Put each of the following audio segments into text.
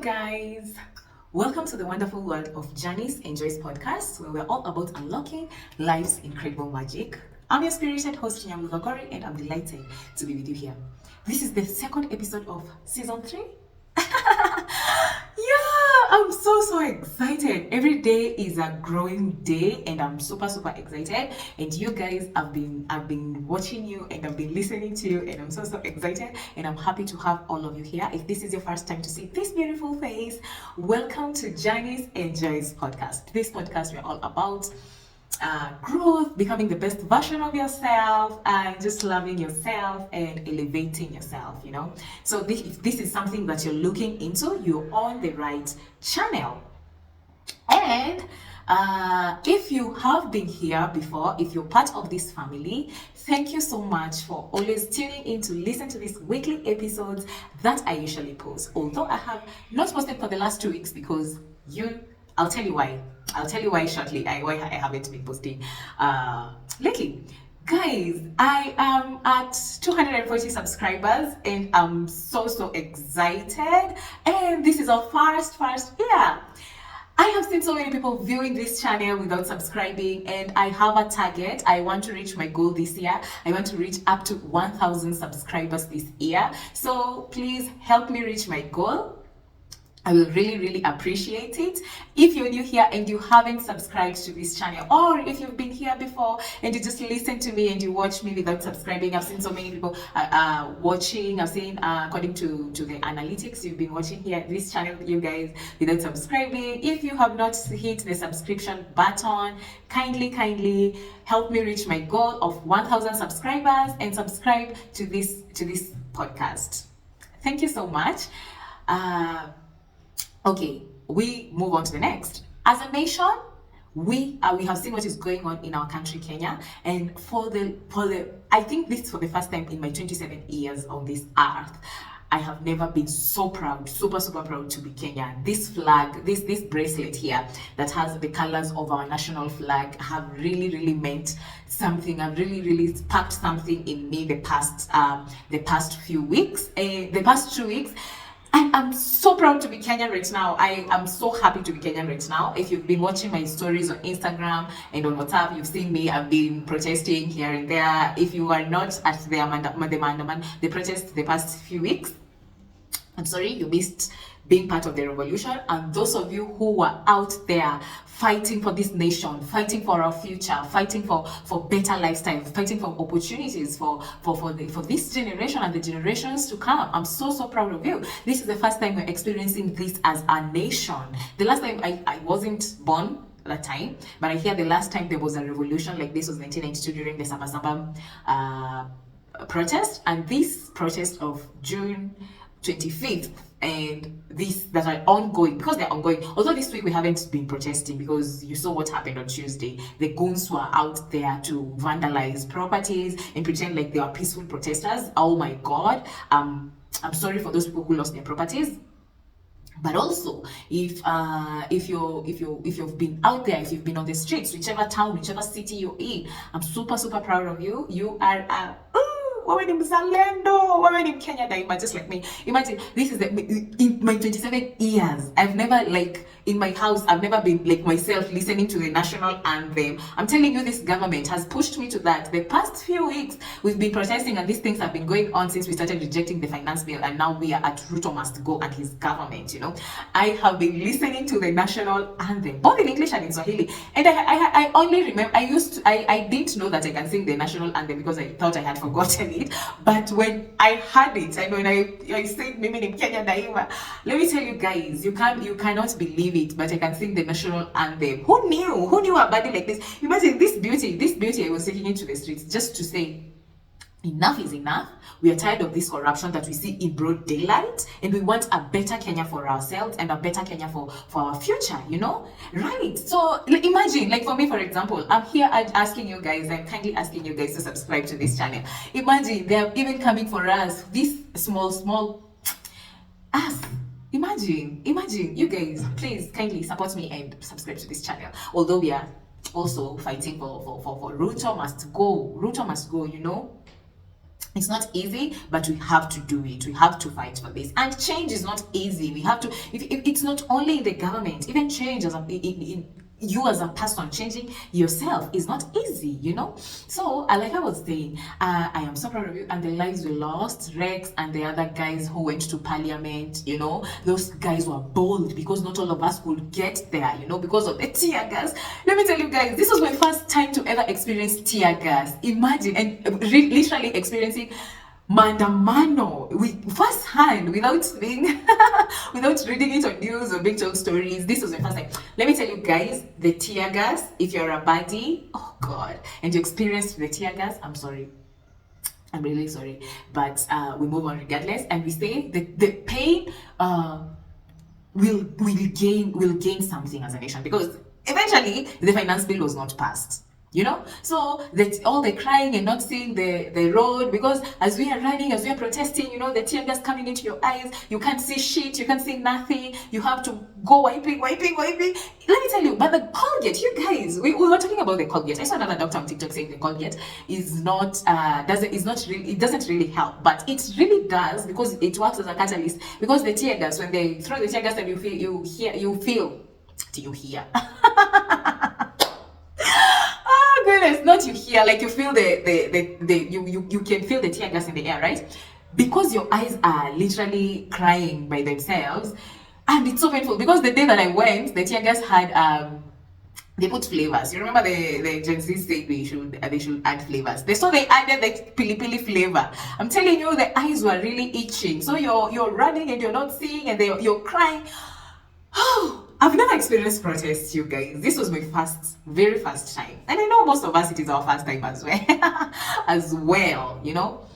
guys. Welcome to the wonderful world of Janice Enjoys podcast, where we're all about unlocking life's incredible magic. I'm your spirited host, Nyamu Gagori, and I'm delighted to be with you here. This is the second episode of season 3. Yeah, I'm so excited. Every day is a growing day, and I'm super excited. And you guys, I've been watching you, and I've been listening to you, and I'm so excited. And I'm happy to have all of you here. If this is your first time to see this beautiful face, welcome to Janice Enjoys podcast. This podcast, we're all about growth, becoming the best version of yourself, and just loving yourself and elevating yourself, So if this is something that you're looking into, you're on the right channel. And if you have been here before, if you're part of this family, thank you so much for always tuning in to listen to these weekly episodes that I usually post. Although I have not posted for the last 2 weeks because I'll tell you why. I'll tell you why shortly. Why I haven't been posting lately. Guys, I am at 240 subscribers and I'm so excited. And this is our first year. I have seen so many people viewing this channel without subscribing, and I have a target. I want to reach my goal this year. I want to reach up to 1,000 subscribers this year. So please help me reach my goal. I will really appreciate it. If you're new here and you haven't subscribed to this channel, or if you've been here before and you just listen to me and you watch me without subscribing, I've seen so many people watching. I've seen, according to the analytics, you've been watching here this channel, you guys, without subscribing. If you have not hit the subscription button, kindly help me reach my goal of 1,000 subscribers and subscribe to this podcast. Thank you so much. Okay, we move on to the next. As a nation, we have seen what is going on in our country, Kenya, and I think this is for the first time in my 27 years on this earth. I have never been so proud, super proud to be Kenyan. This flag, this bracelet here that has the colors of our national flag have really meant something. Have really sparked something in me the past few weeks, the past 2 weeks. I'm so proud to be Kenyan right now. I am so happy to be Kenyan right now. If you've been watching my stories on Instagram and on WhatsApp, you've seen me. I've been protesting here and there. If you are not at the protest the past few weeks, I'm sorry, you missed being part of the revolution. And those of you who were out there fighting for this nation, fighting for our future, fighting for better lifestyle, fighting for opportunities for this generation and the generations to come. I'm so proud of you. This is the first time we're experiencing this as a nation. The last time I wasn't born that time, but I hear the last time there was a revolution like this was 1992 during the Samba protest, and this protest of June 25th and these that are ongoing, because they're ongoing. Although this week we haven't been protesting because you saw what happened on Tuesday. The goons were out there to vandalize properties and pretend like they are peaceful protesters. Oh my God. I'm sorry for those people who lost their properties. But also, if you've been out there, if you've been on the streets, whichever town, whichever city you're in, I'm super proud of you. You are women in Mzalendo, women in Kenya daima, just like me. Imagine, this is in my 27 years, I've never, like, in my house, I've never been, like, myself listening to the national anthem. I'm telling you, this government has pushed me to that. The past few weeks, we've been protesting, and these things have been going on since we started rejecting the finance bill, and now we are at Ruto must go and his government, I have been listening to the national anthem, both in English and in Swahili, and I only remember, I didn't know that I can sing the national anthem because I thought I had forgotten it. But when I heard it, and when I said Mimi ni Kenya daima, let me tell you guys, you cannot believe it, but I can sing the national anthem. Who knew a body like this? Imagine this beauty I was taking into the streets just to say, enough is enough. We are tired of this corruption that we see in broad daylight, and we want a better Kenya for ourselves and a better Kenya for our future, Right. So imagine, like for me, for example, I'm here asking you guys, I'm kindly asking you guys to subscribe to this channel. Imagine they're even coming for us, this small us. Imagine, you guys, please kindly support me and subscribe to this channel. Although we are also fighting for Ruto must go, It's not easy, but we have to do it. We have to fight for this. And change is not easy. We have to, if it's not only in the government, even change as you as a person, changing yourself is not easy, you know. So like I was saying, I am so proud of you. And the lives we lost, Rex and the other guys who went to parliament, you know, those guys were bold because not all of us could get there, you know, because of the tear gas. Let me tell you guys, this was my first time to ever experience tear gas. Imagine, and literally experiencing mandamano with first hand, without being without reading it on news or being told stories. This was my first time. Let me tell you guys, the tear gas, if you're a baddie, oh god, and you experienced the tear gas, I'm sorry, I'm really sorry, but we move on regardless, and we say the pain will gain something as a nation, because eventually the finance bill was not passed, you know. So that all the crying and not seeing the road, because as we are running, as we are protesting, you know, the tear gas coming into your eyes, you can't see shit, you can't see nothing, you have to go wiping. Let me tell you, but the Colgate, you guys, we were talking about the Colgate. I saw another doctor on TikTok saying the Colgate is not it doesn't really help, but it really does, because it works as a catalyst. Because the tear gas, when they throw the tear gas, and you feel do you hear goodness, not you hear, like you feel you can feel the tear gas in the air, right? Because your eyes are literally crying by themselves, and it's so painful. Because the day that I went, the tear gas had they put flavors. You remember the Gen Z said they should add flavors. So they added the pili pili flavor. I'm telling you, the eyes were really itching. So you're running and you're not seeing, and you're crying. I've never experienced protests, you guys. This was my very first time. And I know most of us, it is our first time as well, as well, you know.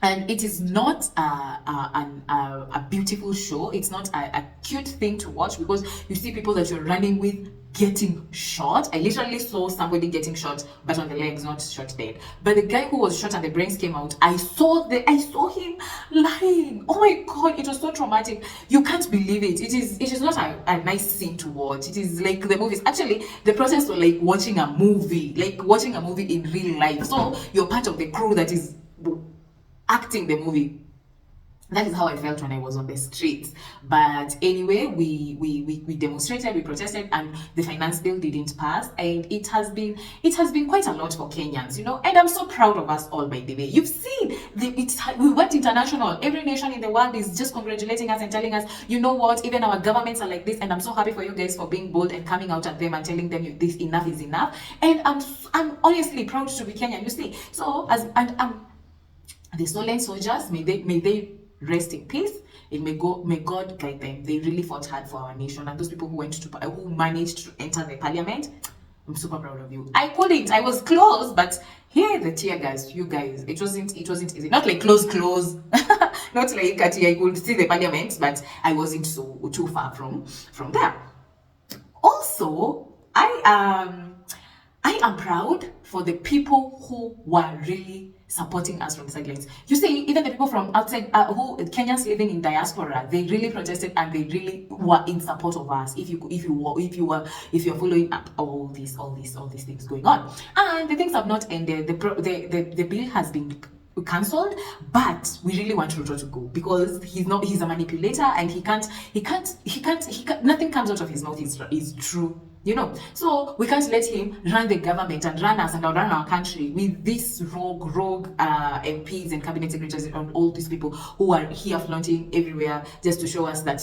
And it is not a beautiful show. It's not a cute thing to watch, because you see people that you're running with getting shot. I literally saw somebody getting shot, but on the legs, not shot dead. But the guy who was shot and the brains came out, I saw him lying. Oh my god, it was so traumatic. You can't believe it. It is not a nice scene to watch. It is like the movies. Actually, the process was like watching a movie in real life. So you're part of the crew that is acting the movie. That is how I felt when I was on the streets. But anyway, we demonstrated, we protested, and the finance bill didn't pass. And it has been quite a lot for Kenyans, you know. And I'm so proud of us all, by the way. You've seen we went international. Every nation in the world is just congratulating us and telling us, you know what, even our governments are like this. And I'm so happy for you guys for being bold and coming out at them and telling them this enough is enough. And I'm honestly proud to be Kenyan, you see. So the stolen soldiers, may they rest in peace, and may God guide them. They really fought hard for our nation, and those people who managed to enter the parliament, I'm super proud of you. I was close, but here the tear gas, you guys, it wasn't easy. Not like close, not like I could see the parliament, but I wasn't so too far from there. Also, I am proud for the people who were really supporting us from the sidelines. You see, even the people from outside, Kenyans living in diaspora, they really protested and they really were in support of us. If you're following up all these things going on, and the things have not ended. The bill has been cancelled, but we really want Ruto to go, because he's a manipulator, and he can't nothing comes out of his mouth is true, you know. So we can't let him run the government and run us and run our country with these rogue MPs and cabinet secretaries and all these people who are here flaunting everywhere just to show us that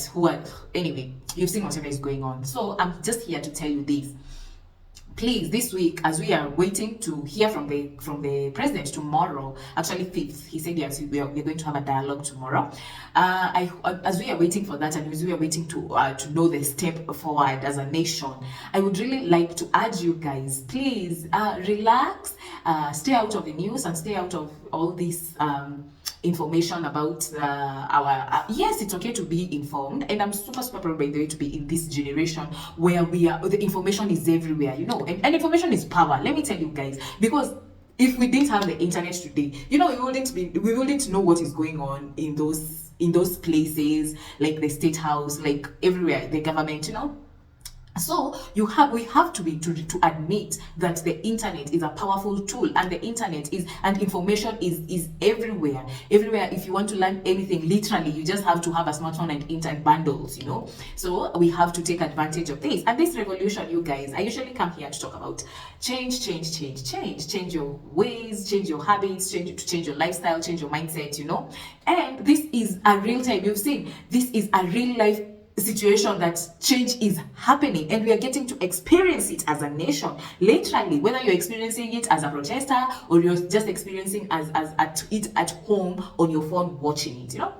anyway, you've seen whatever is going on. So I'm just here to tell you this. Please, this week, as we are waiting to hear from the president tomorrow, actually 5th, he said yes, we're going to have a dialogue tomorrow. As we are waiting for that, and as we are waiting to know the step forward as a nation, I would really like to urge you guys, please relax, stay out of the news and stay out of all this information about yes, it's okay to be informed, and I'm super proud, by the way, to be in this generation where the information is everywhere, you know, and information is power. Let me tell you guys, because if we didn't have the internet today, you know, we wouldn't know what is going on in those places, like the State House, like everywhere, the government, you know. So we have to be to admit that the internet is a powerful tool, and the internet is, and information is everywhere. Everywhere. If you want to learn anything, literally you just have to have a smartphone and internet bundles, you know. So we have to take advantage of this. And this revolution, you guys, I usually come here to talk about change your ways, change your habits, change your lifestyle, change your mindset, you know. And this is a real time. You've seen this is a real life situation that change is happening, and we are getting to experience it as a nation, literally, whether you're experiencing it as a protester or you're just experiencing as at home on your phone watching it, you know.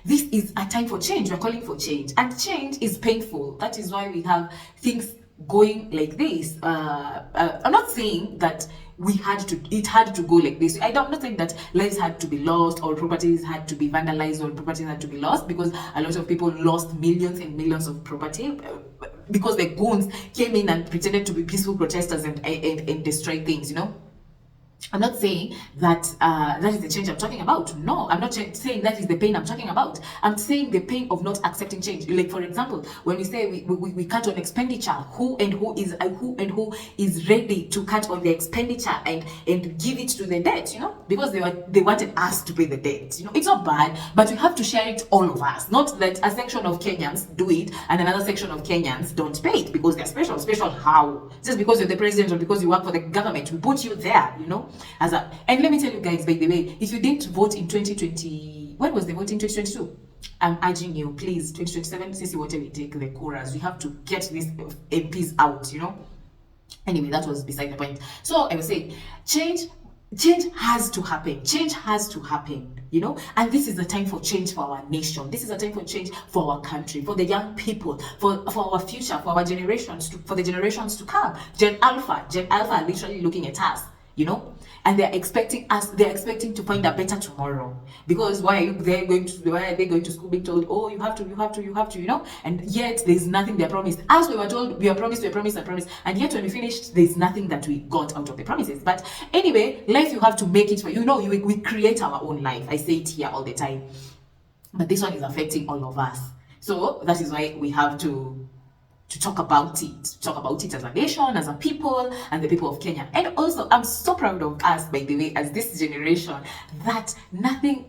This is a time for change. We're calling for change, and change is painful. That is why we have things going like this. I'm not saying that it had to go like this. I'm not saying that lives had to be lost or properties had to be vandalized or properties had to be lost, because a lot of people lost millions and millions of property because the goons came in and pretended to be peaceful protesters and destroyed things, you know. I'm not saying that that is the change I'm talking about. No, I'm not saying that is the pain I'm talking about. I'm saying the pain of not accepting change. Like, for example, when we say we cut on expenditure, who is ready to cut on the expenditure and give it to the debt, you know, because they wanted us to pay the debt. You know, it's not bad, but we have to share it, all of us. Not that a section of Kenyans do it and another section of Kenyans don't pay it because they're special. Special how? Just because you're the president or because you work for the government, we put you there, you know. And let me tell you guys, by the way, if you didn't vote in 2020, when was the vote in 2022? I'm urging you, please, 2027, since you wanted to take the chorus, we have to get these MPs out, you know. Anyway, that was beside the point. So I was saying, change has to happen. Change has to happen, you know. And this is a time for change for our nation. This is a time for change for our country, for the young people, for our future, for our generations, for the generations to come. Gen Alpha are literally looking at us, you know, and they're expecting to find a better tomorrow. Because why are they going to school being told, oh, you have to, you know, and yet there's nothing they're promised. As we were told, we are promised, and yet when we finished, there's nothing that we got out of the promises. But anyway, life, you have to make it for, you know, we create our own life. I say it here all the time, but this one is affecting all of us. So that is why we have to talk about it as a nation, as a people, and the people of Kenya. And also, I'm so proud of us, by the way, as this generation, that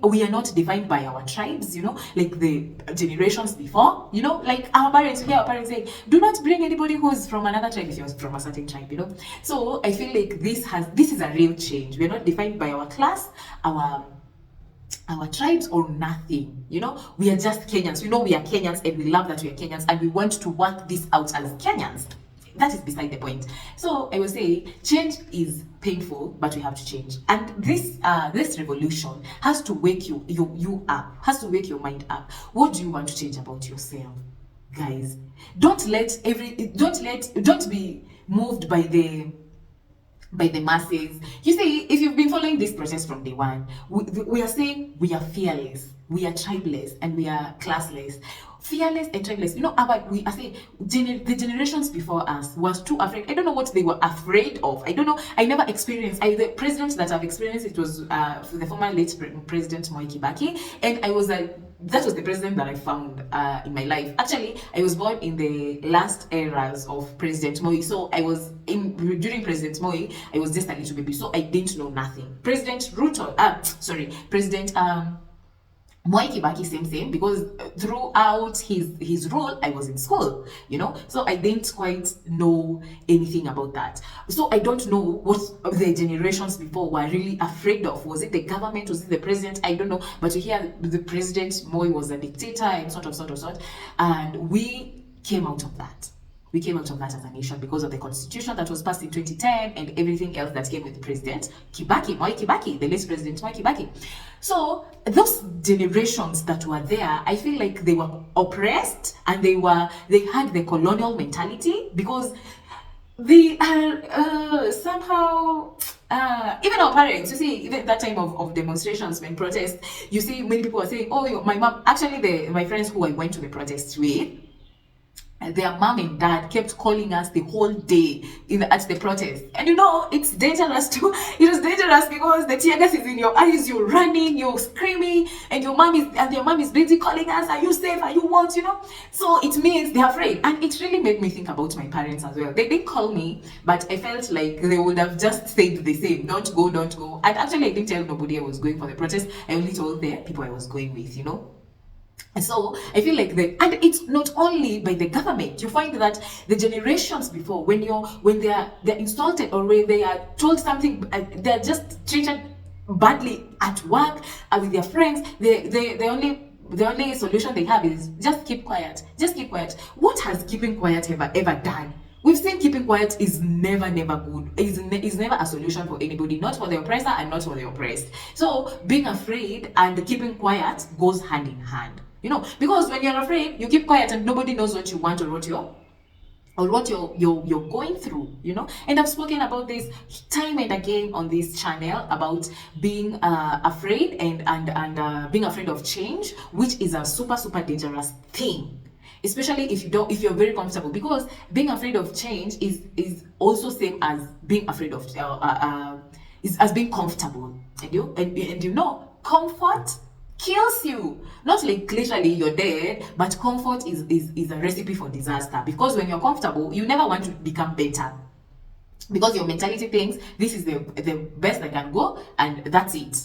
we are not defined by our tribes, you know, like the generations before, you know, like our parents say, do not bring anybody who's from another tribe if you're from a certain tribe, you know. So I feel like this is a real change. We're not defined by our class, our tribes, or nothing, you know. We are just Kenyans. We know we are Kenyans, and we love that we are Kenyans, and we want to work this out as Kenyans. That is beside the point. So I will say, change is painful, but we have to change. And this revolution has to wake you up, has to wake your mind up. What do you want to change about yourself, guys? Don't be moved by the masses. You see, if you've been following this process from day one, we are saying we are fearless, we are tribeless, and we are classless. Fearless and tribeless. You know, the generations before us was too afraid. I don't know what they were afraid of. I don't know. I never experienced. The president that I've experienced, it was the former late President Mwai Kibaki, and I was like, that was the president that I found in my life. Actually, I was born in the last eras of President Moi. So I was during President Moi, I was just a little baby. So I didn't know nothing. President Mwai Kibaki, same, because throughout his role, I was in school, you know, so I didn't quite know anything about that. So I don't know what the generations before were really afraid of. Was it the government? Was it the president? I don't know. But you hear the President Moi was a dictator and sort of, and we came out of that. We came out of that as a nation because of the constitution that was passed in 2010 and everything else that came with President Kibaki, Mwai Kibaki, the late President Mwai Kibaki. So those generations that were there, I feel like they were oppressed, and they had the colonial mentality, because they are somehow even our parents, you see, even that time of demonstrations, when protests, you see many people are saying, oh, my mom, actually my friends who I went to the protests with, their mom and dad kept calling us the whole day at the protest. And you know, it's dangerous too. It was dangerous because the tear gas is in your eyes, you're running, you're screaming, and your mom is busy calling us, are you safe, are you what, you know? So it means they're afraid. And it really made me think about my parents as well. They didn't call me, but I felt like they would have just said the same, don't go, don't go. And actually I didn't tell nobody I was going for the protest. I only told the people I was going with, you know. And so I feel like and it's not only by the government. You find that the generations before, when they're insulted or when they are told something, they're just treated badly at work, with their friends. The only solution they have is just keep quiet. Just keep quiet. What has keeping quiet ever done? We've seen keeping quiet is never good. Is never a solution for anybody, not for the oppressor and not for the oppressed. So being afraid and keeping quiet goes hand in hand. You know, because when you're afraid, you keep quiet and nobody knows what you want or what you're going through, you know. And I've spoken about this time and again on this channel about being afraid and being afraid of change, which is a super dangerous thing, especially if you're very comfortable, because being afraid of change is also same as being afraid of is as being comfortable. And you know, comfort kills you. Not like literally you're dead, but comfort is a recipe for disaster, because when you're comfortable, you never want to become better, because your mentality thinks this is the best I can go and that's it,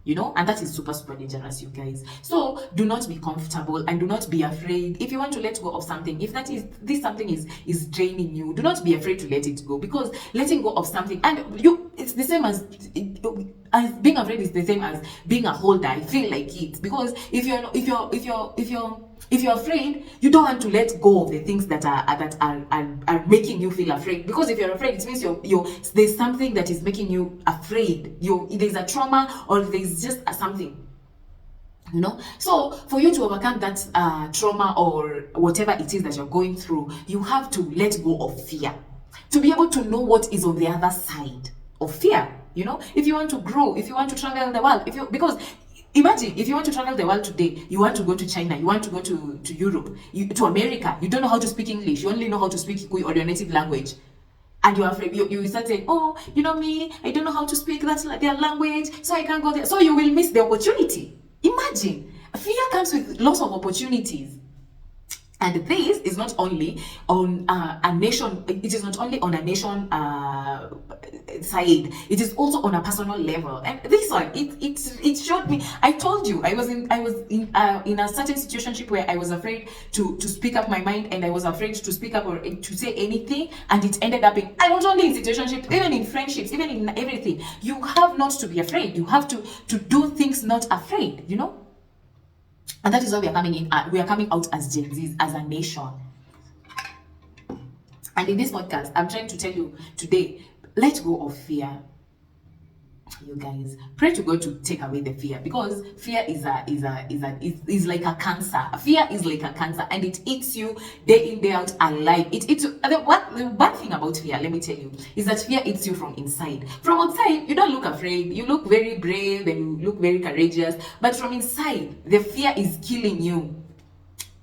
you know. And that is super dangerous, you guys. So do not be comfortable and do not be afraid. If you want to let go of something, if this something is draining you, do not be afraid to let it go, because letting go of something, and it's the same as being afraid is the same as being a holder. I feel like it, because if you're afraid, you don't want to let go of the things that are making you feel afraid, because if you're afraid, it means there's something that is making you afraid. There's a trauma, or there's just something, you know. So for you to overcome that trauma or whatever it is that you're going through, you have to let go of fear, to be able to know what is on the other side of fear. You know, if you want to grow, if you want to travel the world, because imagine if you want to travel the world today, you want to go to China, you want to go to Europe, to America, you don't know how to speak English, you only know how to speak Kikuyu or your native language, and you're afraid. You start saying, oh, you know me, I don't know how to speak their language, so I can't go there. So you will miss the opportunity. Imagine, fear comes with lots of opportunities. And this is not only on a nation, it is not only on a nation side, it is also on a personal level. And this one, it showed me. I told you, I was in a certain situationship where I was afraid to speak up my mind, and I was afraid to speak up or to say anything, and it ended up in, I was only in situationship, even in friendships, even in everything. You have not to be afraid. You have to do things not afraid, you know. And that is why we are coming in. We are coming out as Gen Zs, as a nation. And in this podcast, I'm trying to tell you today, let go of fear. You guys, pray to God to take away the fear, because fear is like a cancer. Fear is like a cancer, and it eats you day in, day out, alive. It eats you. The bad thing about fear, let me tell you, is that fear eats you from inside. From outside, you don't look afraid. You look very brave and you look very courageous, but from inside, the fear is killing you.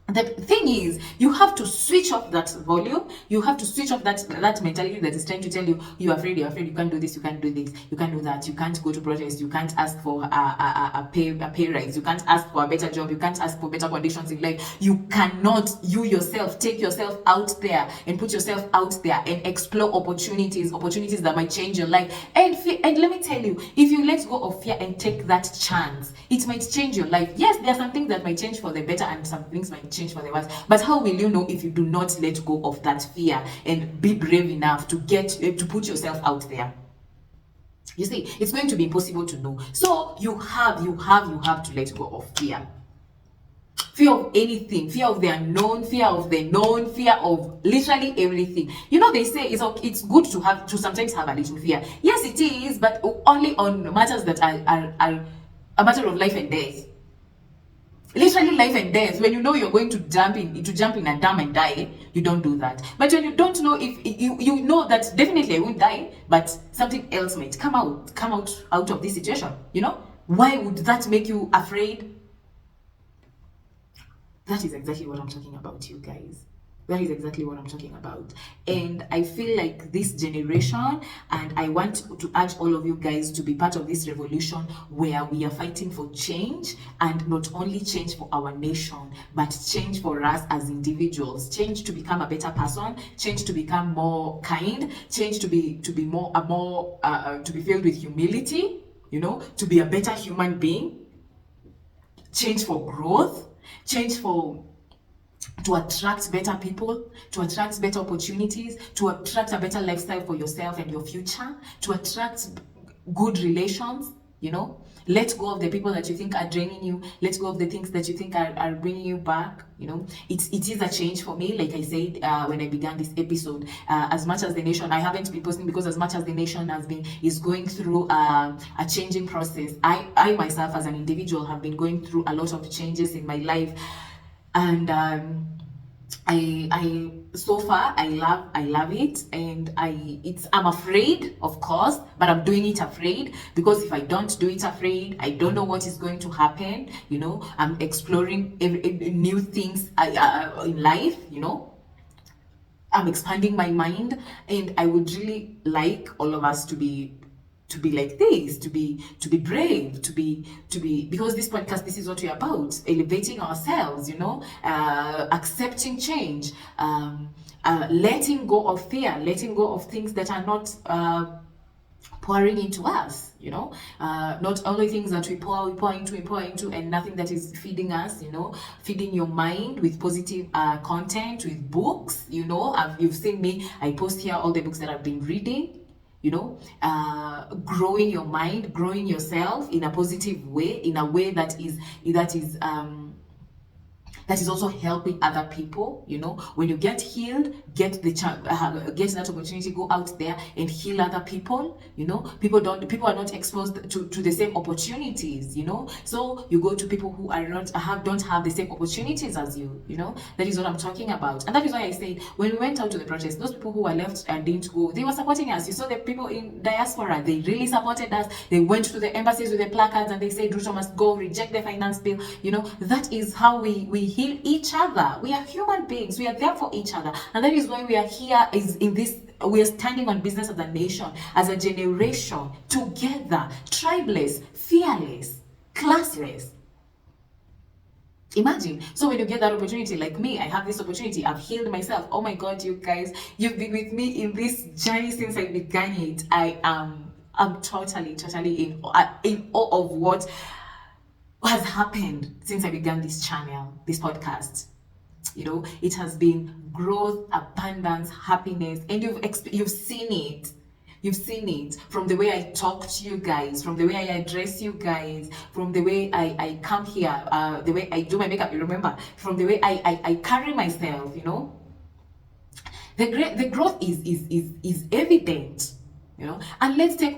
The thing is, you have to switch off that volume. You have to switch off that mentality that is trying to tell you, you're afraid, you can't do this, you can't do this, you can't do that, you can't go to protest, you can't ask for a pay rise, you can't ask for a better job, you can't ask for better conditions in life. You cannot, you yourself, take yourself out there and put yourself out there and explore opportunities that might change your life. And let me tell you, if you let go of fear and take that chance, it might change your life. Yes, there are some things that might change for the better and some things might change for the worse, but how will you know if you do not let go of that fear and be brave enough to put yourself out there? You see, it's going to be impossible to know. So you have to let go of fear. Fear of anything, fear of the unknown, fear of the known, fear of literally everything. You know, they say it's good to sometimes have a little fear. Yes, it is, but only on matters that are a matter of life and death. Literally life and death. When you know you're going to jump in a dam and die, you don't do that. But when you don't know, if you know that definitely I won't die, but something else might come out of this situation, you know, why would that make you afraid? That is exactly what I'm talking about, you guys. That is exactly what I'm talking about. And I feel like this generation, and I want to urge all of you guys to be part of this revolution where we are fighting for change, and not only change for our nation, but change for us as individuals, change to become a better person, change to become more kind, change to be to be filled with humility, to be a better human being, change for growth, change for to attract better people, to attract better opportunities, to attract a better lifestyle for yourself and your future, to attract good relations, Let go of the people that you think are draining you. Let go of the things that you think are bringing you back. It is a change for me. Like I said when I began this episode, as much as the nation, I haven't been posting because as much as the nation is going through a changing process, I myself as an individual have been going through a lot of changes in my life. And I so far I love it, and I'm afraid, of course, but I'm doing it afraid, because if I don't do it afraid, I don't know what is going to happen. I'm exploring new things in life. I'm expanding my mind, and I would really like all of us to be like this, to be brave, to be because this podcast, this is what we're about: elevating ourselves, accepting change, letting go of fear, letting go of things that are not pouring into us, not only things that we pour into, and nothing that is feeding us, feeding your mind with positive content, with books. You've seen me, I post here all the books that I've been reading, growing your mind, growing yourself in a positive way, in a way that is also helping other people. When you get healed, get that opportunity, go out there and heal other people. People are not exposed to the same opportunities. So you go to people who don't have the same opportunities as you. That is what I'm talking about. And that is why I said, when we went out to the protest, those people who were left and didn't go, they were supporting us. You saw the people in diaspora, they really supported us. They went to the embassies with the placards and they said, Ruto must go, reject the finance bill. That is how we heal each other. We are human beings. We are there for each other. And that is why we are here, we are standing on business as a nation, as a generation, together, tribeless, fearless, classless. Imagine. So when you get that opportunity, like me, I have this opportunity. I've healed myself. Oh my God, you guys, you've been with me in this journey since I began it. I'm totally in awe of what has happened since I began this channel, this podcast. It has been growth, abundance, happiness, and you've seen it. You've seen it from the way I talk to you guys, from the way I address you guys, from the way I come here, the way I do my makeup. You remember, from the way I carry myself. The growth is evident. And let's take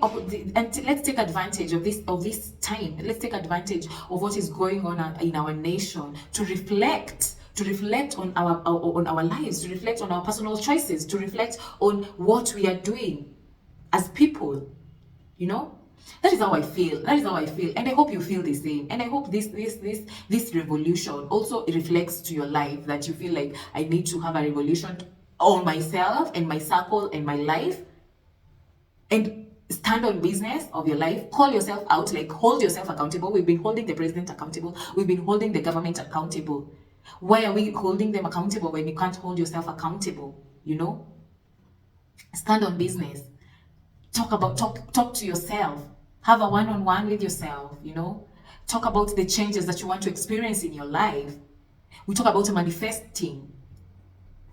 advantage of this time. Let's take advantage of what is going on in our nation to reflect on our lives, to reflect on our personal choices, to reflect on what we are doing as people. That is how I feel. And I hope you feel the same. And I hope this revolution also reflects to your life, that you feel like, I need to have a revolution on myself and my circle and my life, and stand on business of your life. Call yourself out, like hold yourself accountable. We've been holding the president accountable. We've been holding the government accountable. Why are we holding them accountable when you can't hold yourself accountable? Stand on business. Talk to yourself. Have a one-on-one with yourself. Talk about the changes that you want to experience in your life. We talk about manifesting.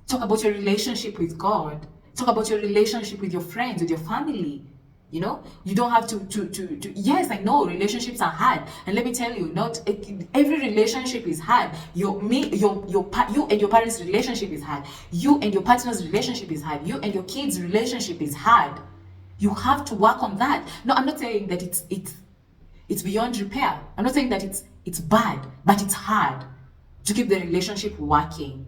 Talk about your relationship with God. Talk about your relationship with your friends, with your family. You don't have to yes, I know relationships are hard, and let me tell you, not every relationship is hard. You and your parents' relationship is hard. You and your partner's relationship is hard. You and your kids' relationship is hard. You have to work on that. No, I'm not saying that it's beyond repair. I'm not saying that it's bad, but it's hard to keep the relationship working.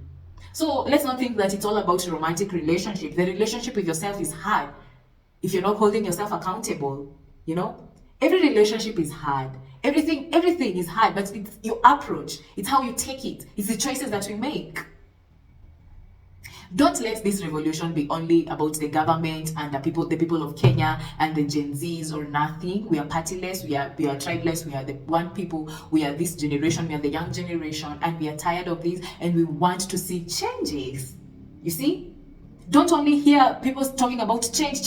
So let's not think that it's all about a romantic relationship. The relationship with yourself is hard if you're not holding yourself accountable. Every relationship is hard. Everything is hard, but it's your approach. It's how you take it. It's the choices that we make. Don't let this revolution be only about the government and the people of Kenya and the Gen Zs or nothing. We are partyless, we are tribeless, we are the one people, we are this generation, we are the young generation, and we are tired of this, and we want to see changes. You see? Don't only hear people talking about change,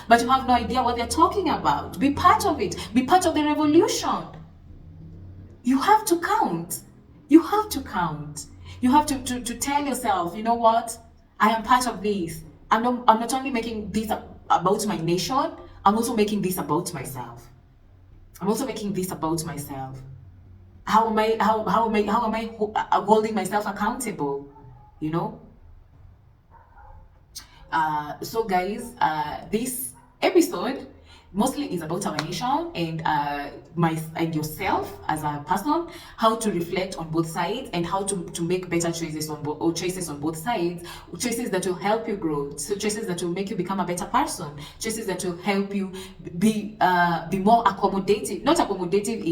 but you have no idea what they're talking about. Be part of it. Be part of the revolution. You have to count. You have to count. You have to tell yourself, you know what? I am part of this. I'm not only making this about my nation, I'm also making this about myself. I'm also making this about myself. How am I holding myself accountable? You know? So guys, this episode mostly is about our nation and yourself as a person, how to reflect on both sides and how to make better choices on both sides, choices that will help you grow, so choices that will make you become a better person, choices that will help you be more accommodative, not accommodative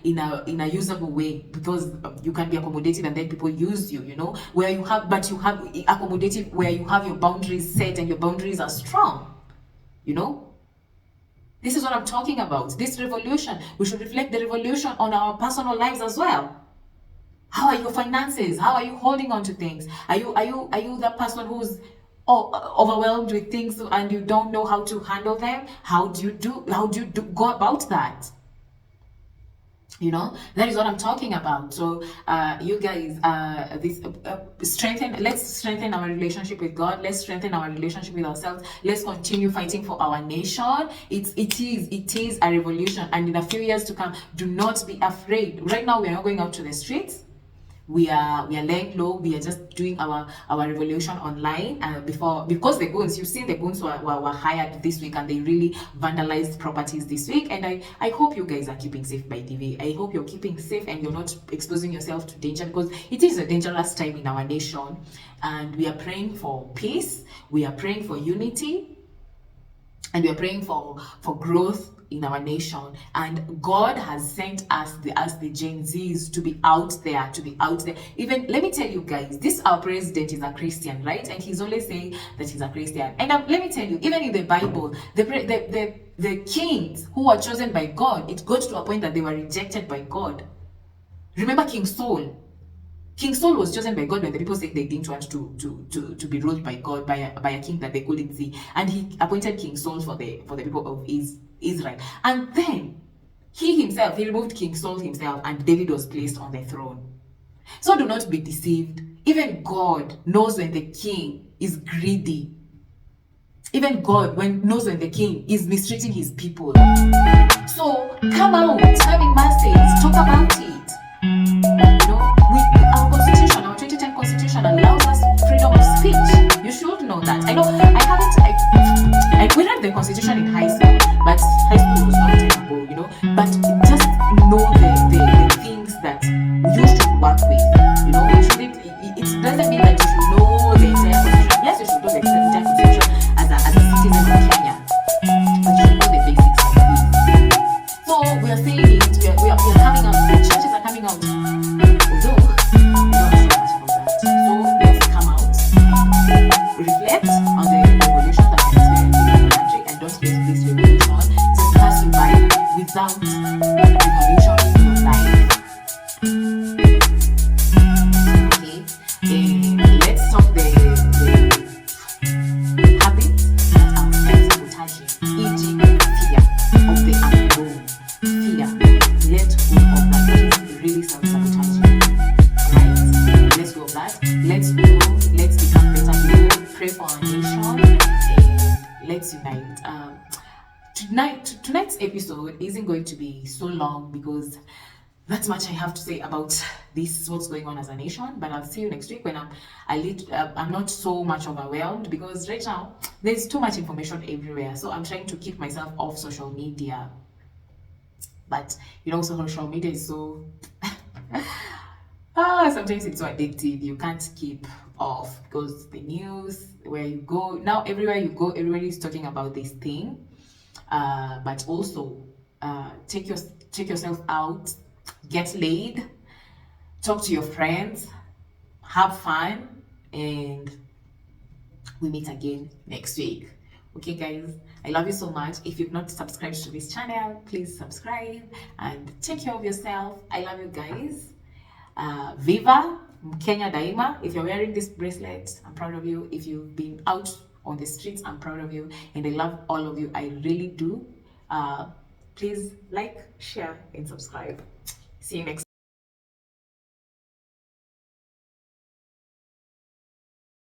in a usable way, because you can be accommodative and then people use you, you know, where you have accommodative where you have your boundaries set and your boundaries are strong, you know. This is what I'm talking about. This revolution, we should reflect the revolution on our personal lives as well. How are your finances? How are you holding on to things? Are you that person who's overwhelmed with things and you don't know how to handle them? How do you go about that? You know, that is what I'm talking about. So you guys, let's strengthen our relationship with God. Let's strengthen our relationship with ourselves. Let's continue fighting for our nation. It is a revolution, and in a few years to come, do not be afraid. Right now we are not going out to the streets. We are laying low. We are just doing our revolution online. Because the goons, you've seen the goons were hired this week and they really vandalized properties this week. And I hope you guys are keeping safe, by the way. I hope you're keeping safe and you're not exposing yourself to danger, because it is a dangerous time in our nation. And we are praying for peace. We are praying for unity. And we are praying for growth in our nation. And God has sent us the Gen Zs to be out there, Even, let me tell you guys, our president is a Christian, right? And he's always saying that he's a Christian. And let me tell you, even in the Bible, the kings who were chosen by God, it got to a point that they were rejected by God. Remember King Saul? King Saul was chosen by God when the people said they didn't want to be ruled by God, by a king that they couldn't see, and he appointed King Saul for the people of Israel. And then he removed King Saul himself, and David was placed on the throne. So do not be deceived. Even God knows when the king is greedy. Even God knows when the king is mistreating his people. So come out, come in masses, talk about it. Our constitution, our 2010 constitution allows us freedom of speech. You should know that. I know we read the constitution in high school, but high school was not terrible, you know. But just know the things that you should work with. You know, it doesn't mean that you should know the entire constitution. Yes, you should know the entire constitution as a citizen of Kenya, but you should know the basics of it. So we are saying it. We are coming out. The churches are coming out. Reflect on the revolution that is experiencing in the country, and don't let this revolution just pass you by without revolution in your life. Okay, and let's talk the habits that are self-sabotaging, e.g. fear of the unknown. Fear. Let go of that. That is really self-sabotaging. Right? Let's go of that. Let's go. Let's become better people. Pray for our nation, and let's unite. Tonight's episode isn't going to be so long because that's much I have to say about what's going on as a nation. But I'll see you next week when I'm not so much overwhelmed, because right now there's too much information everywhere. So I'm trying to keep myself off social media. But you know, social media is so sometimes it's so addictive. You can't keep off, because the news, where you go now, everywhere you go, everybody is talking about this thing. But also take yourself out, get laid, talk to your friends, have fun, and we meet again next week. Okay, guys, I love you so much. If you've not subscribed to this channel, please subscribe and take care of yourself. I love you guys. Viva Kenya Daima. If you're wearing this bracelet, I'm proud of you. If you've been out on the streets, I'm proud of you. And I love all of you. I really do. Please like, share, and subscribe. See you next time.